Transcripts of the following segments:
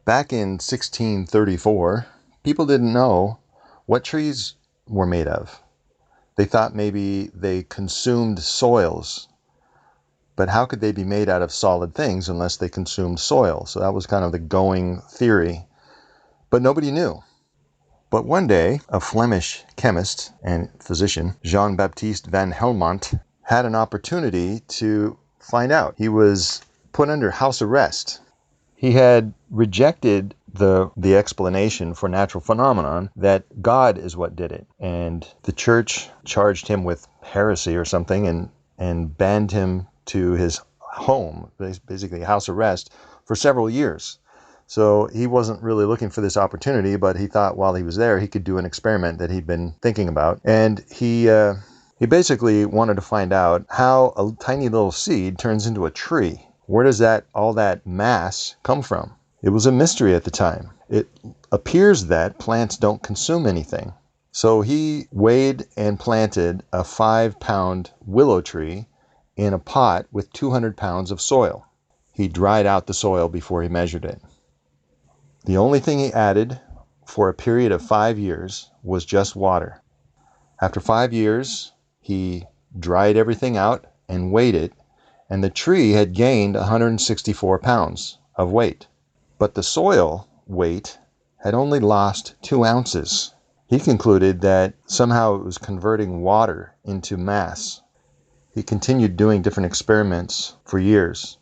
Back in 1634, people didn't know what trees were made of. They thought maybe they consumed soils, but how could they be made out of solid things unless they consumed soil? So that was kind of the going theory, but nobody knew. But one day, a Flemish chemist and physician, Jean-Baptiste van Helmont, had an opportunity to find out. He was put under house arrest. He had rejected the explanation for natural phenomenon that God is what did it. And the church charged him with heresy or something and banned him to his home, basically house arrest, for several years. So he wasn't really looking for this opportunity, but he thought while he was there, he could do an experiment that he'd been thinking about. And he basically wanted to find out how a tiny little seed turns into a tree. Where does all that mass come from? It was a mystery at the time. It appears that plants don't consume anything. So he weighed and planted a 5-pound willow tree in a pot with 200 pounds of soil. He dried out the soil before he measured it. The only thing he added for a period of 5 years was just water. After 5 years, he dried everything out and weighed it, and the tree had gained 164 pounds of weight. But the soil weight had only lost 2 ounces. He concluded that somehow it was converting water into mass. He continued doing different experiments for years.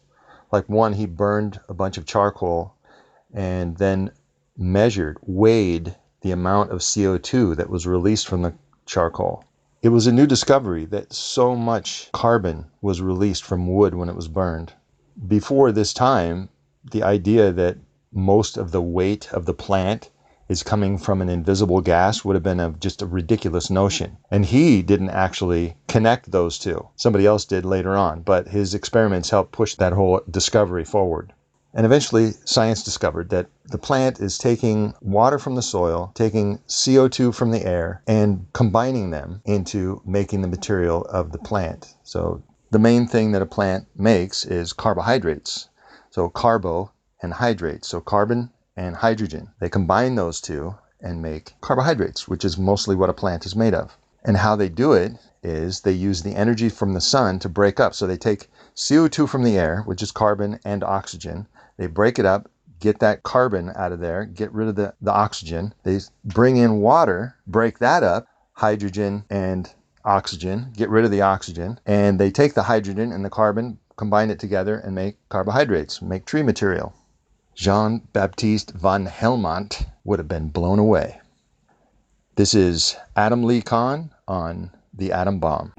Like one, he burned a bunch of charcoal and then weighed the amount of CO2 that was released from the charcoal. It was a new discovery that so much carbon was released from wood when it was burned. Before this time, the idea that most of the weight of the plant is coming from an invisible gas would have been just a ridiculous notion. And he didn't actually connect those two. Somebody else did later on, but his experiments helped push that whole discovery forward. And eventually, science discovered that the plant is taking water from the soil, taking CO2 from the air, and combining them into making the material of the plant. So the main thing that a plant makes is carbohydrates. So carbo and hydrates, so carbon and hydrogen. They combine those two and make carbohydrates, which is mostly what a plant is made of. And how they do it is they use the energy from the sun to break up. So they take CO2 from the air, which is carbon and oxygen. They break it up, get that carbon out of there, get rid of the oxygen. They bring in water, break that up, hydrogen and oxygen, get rid of the oxygen, and they take the hydrogen and the carbon, combine it together and make carbohydrates, make tree material. Jean-Baptiste van Helmont would have been blown away. This is Adam Lee Kahn on The Atom Bomb.